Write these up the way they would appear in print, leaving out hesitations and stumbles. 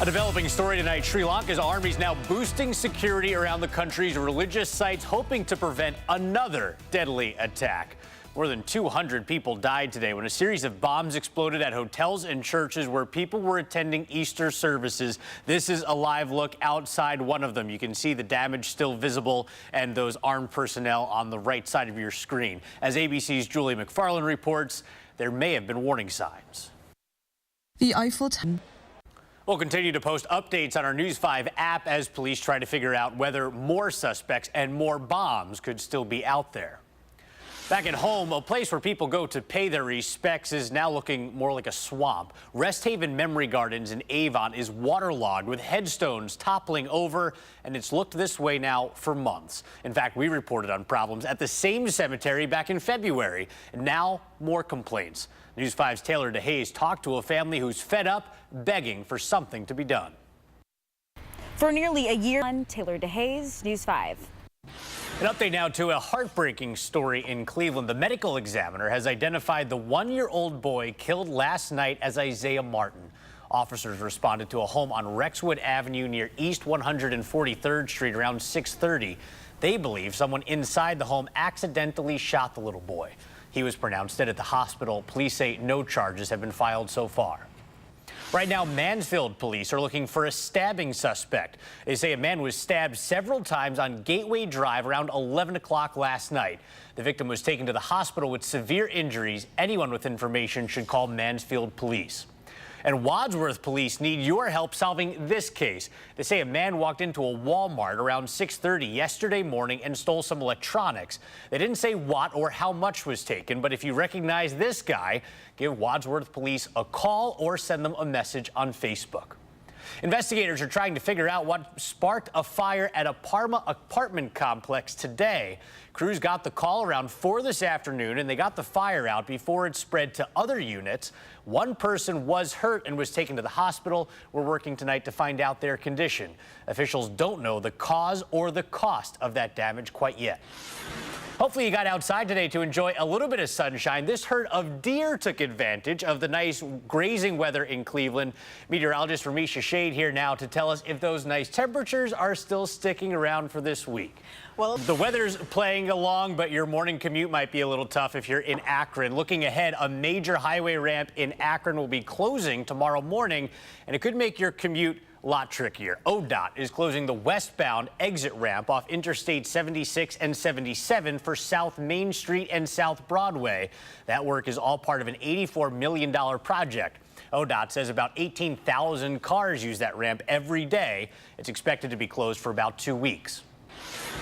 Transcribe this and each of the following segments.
A developing story tonight. Sri Lanka's army is now boosting security around the country's religious sites, hoping to prevent another deadly attack. More than 200 people died today when a series of bombs exploded at hotels and churches where people were attending Easter services. This is a live look outside one of them. You can see the damage still visible and those armed personnel on the right side of your screen. As ABC's Julie McFarland reports, there may have been warning signs. The Eiffel Tower. We'll continue to post updates on our News 5 app as police try to figure out whether more suspects and more bombs could still be out there. Back at home, a place where people go to pay their respects is now looking more like a swamp. Rest Haven Memory Gardens in Avon is waterlogged with headstones toppling over, and it's looked this way now for months. In fact, we reported on problems at the same cemetery back in February, and now more complaints. News 5's Taylor DeHaze talked to a family who's fed up, begging for something to be done. For nearly a year, Taylor DeHaze, News 5. An update now to a heartbreaking story in Cleveland. The medical examiner has identified the one-year-old boy killed last night as Isaiah Martin. Officers responded to a home on Rexwood Avenue near East 143rd Street around 6:30. They believe someone inside the home accidentally shot the little boy. He was pronounced dead at the hospital. Police say no charges have been filed so far. Right now, Mansfield police are looking for a stabbing suspect. They say a man was stabbed several times on Gateway Drive around 11 o'clock last night. The victim was taken to the hospital with severe injuries. Anyone with information should call Mansfield police. And Wadsworth police need your help solving this case. They say a man walked into a Walmart around 6:30 yesterday morning and stole some electronics. They didn't say what or how much was taken, but if you recognize this guy, give Wadsworth police a call or send them a message on Facebook. Investigators are trying to figure out what sparked a fire at a Parma apartment complex today. Crews got the call around 4 this afternoon, and they got the fire out before it spread to other units. One person was hurt and was taken to the hospital. We're working tonight to find out their condition. Officials don't know the cause or the cost of that damage quite yet. Hopefully you got outside today to enjoy a little bit of sunshine. This herd of deer took advantage of the nice grazing weather in Cleveland. Meteorologist Ramisha Shade here now to tell us if those nice temperatures are still sticking around for this week. Well, the weather's playing along, but your morning commute might be a little tough if you're in Akron. Looking ahead, a major highway ramp in Akron will be closing tomorrow morning, and it could make your commute a lot trickier. ODOT is closing the westbound exit ramp off Interstate 76 and 77 for South Main Street and South Broadway. That work is all part of an $84 million project. ODOT says about 18,000 cars use that ramp every day. It's expected to be closed for about 2 weeks.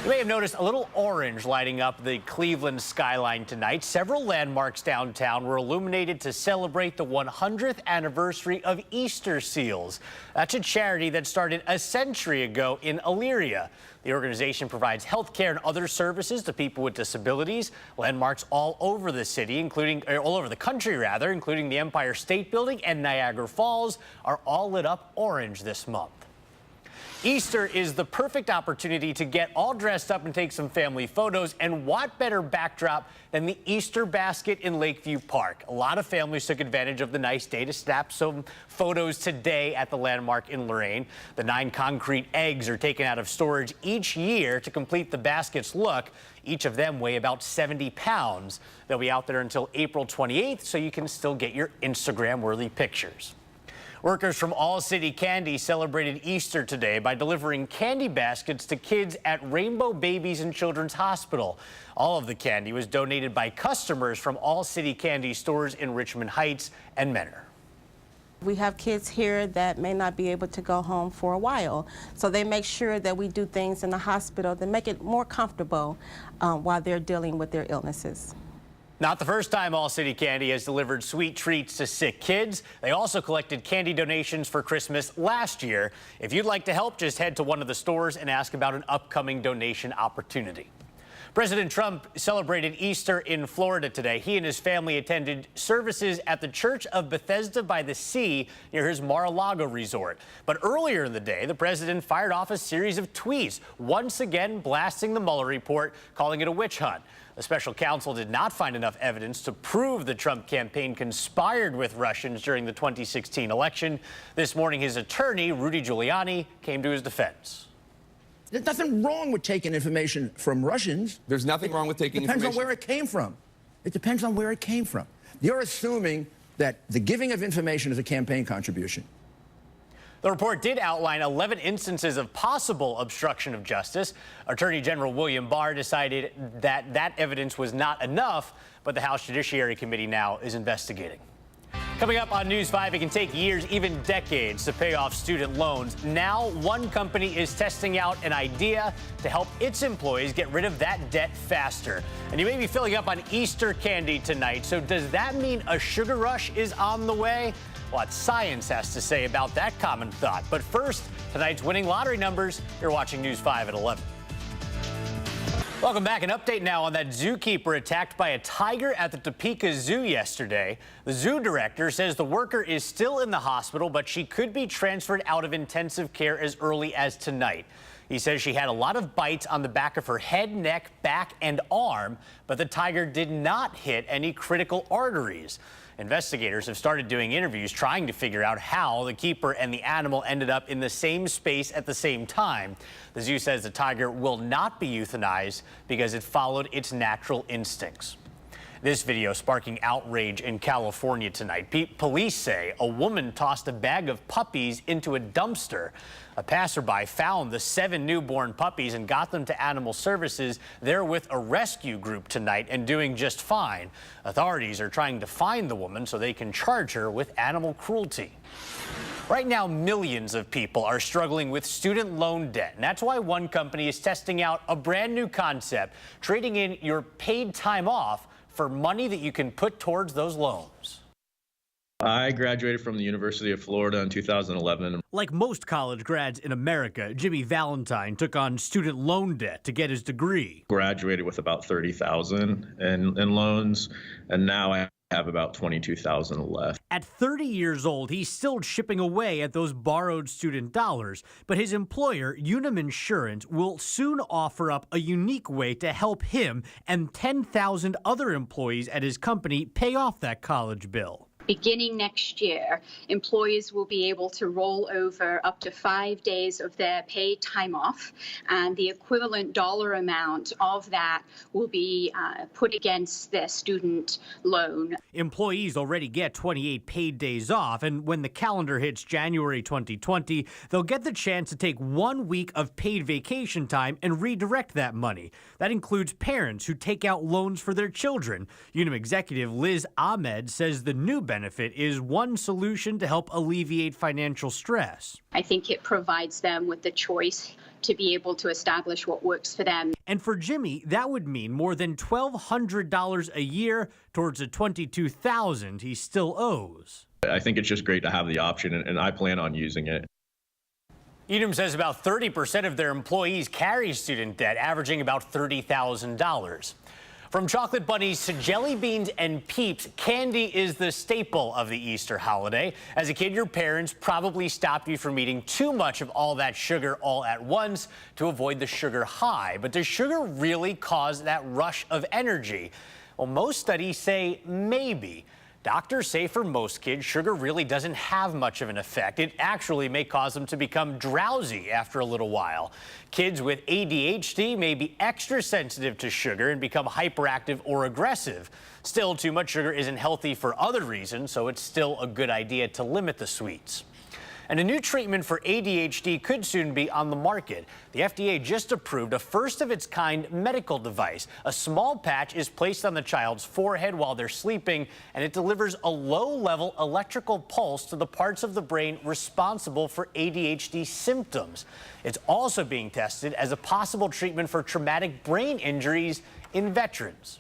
You may have noticed a little orange lighting up the Cleveland skyline tonight. Several landmarks downtown were illuminated to celebrate the 100th anniversary of Easter seals. That's a charity that started a century ago in Elyria. The organization provides health care and other services to people with disabilities. Landmarks all over the city, all over the country, including the Empire State Building and Niagara Falls, are all lit up orange this month. Easter is the perfect opportunity to get all dressed up and take some family photos, and what better backdrop than the Easter basket in Lakeview Park. A lot of families took advantage of the nice day to snap some photos today at the landmark in Lorain. The 9 concrete eggs are taken out of storage each year to complete the basket's look. Each of them weigh about 70 pounds. They'll be out there until April 28th, so you can still get your Instagram-worthy pictures. Workers from All City Candy celebrated Easter today by delivering candy baskets to kids at Rainbow Babies and Children's Hospital. All of the candy was donated by customers from All City Candy stores in Richmond Heights and Menor. We have kids here that may not be able to go home for a while, so they make sure that we do things in the hospital to make it more comfortable while they're dealing with their illnesses. Not the first time All City Candy has delivered sweet treats to sick kids. They also collected candy donations for Christmas last year. If you'd like to help, just head to one of the stores and ask about an upcoming donation opportunity. President Trump celebrated Easter in Florida today. He and his family attended services at the Church of Bethesda by the Sea near his Mar-a-Lago resort. But earlier in the day, the president fired off a series of tweets, once again blasting the Mueller report, calling it a witch hunt. The special counsel did not find enough evidence to prove the Trump campaign conspired with Russians during the 2016 election. This morning, his attorney, Rudy Giuliani, came to his defense. There's nothing wrong with taking information from Russians. There's nothing wrong with taking information. It depends on where it came from. It depends on where it came from. You're assuming that the giving of information is a campaign contribution. The report did outline 11 instances of possible obstruction of justice. Attorney General William Barr decided that that evidence was not enough, but the House Judiciary Committee now is investigating. Coming up on News 5, it can take years, even decades, to pay off student loans. Now, one company is testing out an idea to help its employees get rid of that debt faster. And you may be filling up on Easter candy tonight, so does that mean a sugar rush is on the way? What science has to say about that common thought. But first, tonight's winning lottery numbers. You're watching News 5 at 11. Welcome back. An update now on that zookeeper attacked by a tiger at the Topeka Zoo yesterday. The zoo director says the worker is still in the hospital, but she could be transferred out of intensive care as early as tonight. He says she had a lot of bites on the back of her head, neck, back, and arm, but the tiger did not hit any critical arteries. Investigators have started doing interviews trying to figure out how the keeper and the animal ended up in the same space at the same time. The zoo says the tiger will not be euthanized because it followed its natural instincts. This video sparking outrage in California tonight. Police say a woman tossed a bag of puppies into a dumpster. A passerby found the 7 newborn puppies and got them to animal services. They're with a rescue group tonight and doing just fine. Authorities are trying to find the woman so they can charge her with animal cruelty. Right now, millions of people are struggling with student loan debt, and that's why one company is testing out a brand new concept, trading in your paid time off for money that you can put towards those loans. I graduated from the University of Florida in 2011. Like most college grads in America, Jimmy Valentine took on student loan debt to get his degree. Graduated with about $30,000 in loans, and now I have about $22,000 left. At 30 years old, he's still chipping away at those borrowed student dollars, but his employer, Unum Insurance, will soon offer up a unique way to help him and 10,000 other employees at his company pay off that college bill. Beginning next year, employees will be able to roll over up to 5 days of their paid time off, and the equivalent dollar amount of that will be put against their student loan. Employees already get 28 paid days off, and when the calendar hits January 2020, they'll get the chance to take 1 week of paid vacation time and redirect that money. That includes parents who take out loans for their children. Unum executive Liz Ahmed says the new benefit is one solution to help alleviate financial stress. I think it provides them with the choice to be able to establish what works for them. And for Jimmy, that would mean more than $1,200 a year towards the $22,000 he still owes. I think it's just great to have the option, and I plan on using it. Unum says about 30% of their employees carry student debt, averaging about $30,000. From chocolate bunnies to jelly beans and Peeps, candy is the staple of the Easter holiday. As a kid, your parents probably stopped you from eating too much of all that sugar all at once to avoid the sugar high. But does sugar really cause that rush of energy? Well, most studies say maybe. Doctors say for most kids, sugar really doesn't have much of an effect. It actually may cause them to become drowsy after a little while. Kids with ADHD may be extra sensitive to sugar and become hyperactive or aggressive. Still, too much sugar isn't healthy for other reasons, so it's still a good idea to limit the sweets. And a new treatment for ADHD could soon be on the market. The FDA just approved a first-of-its-kind medical device. A small patch is placed on the child's forehead while they're sleeping, and it delivers a low-level electrical pulse to the parts of the brain responsible for ADHD symptoms. It's also being tested as a possible treatment for traumatic brain injuries in veterans.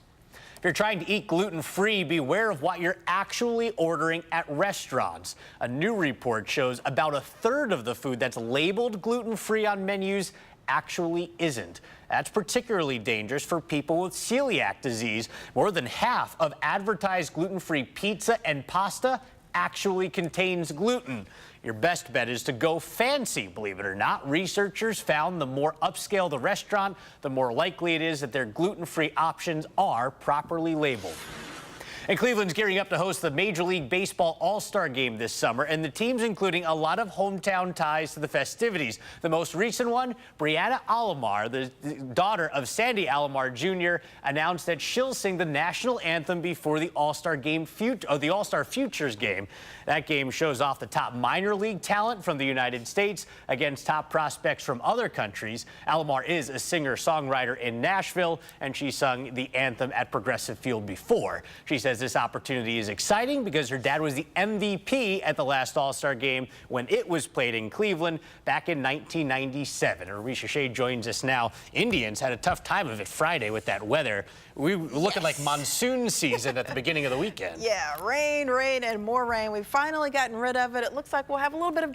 If you're trying to eat gluten-free, beware of what you're actually ordering at restaurants. A new report shows about a third of the food that's labeled gluten-free on menus actually isn't. That's particularly dangerous for people with celiac disease. More than half of advertised gluten-free pizza and pasta actually contains gluten. Your best bet is to go fancy, believe it or not. Researchers found the more upscale the restaurant, the more likely it is that their gluten-free options are properly labeled. And Cleveland's gearing up to host the Major League Baseball All-Star Game this summer, and the team's including a lot of hometown ties to the festivities. The most recent one, Brianna Alomar, the daughter of Sandy Alomar Jr., announced that she'll sing the national anthem before the All-Star Game, the All-Star Futures Game. That game shows off the top minor league talent from the United States against top prospects from other countries. Alomar is a singer-songwriter in Nashville, and she sung the anthem at Progressive Field before. She says this opportunity is exciting because her dad was the MVP at the last All-Star Game when it was played in Cleveland back in 1997. Arisha Shea joins us now. Indians had a tough time of it Friday with that weather. We were looking like monsoon season at the beginning of the weekend. Yeah, rain, and more rain. We've finally gotten rid of it. It looks like we'll have a little bit of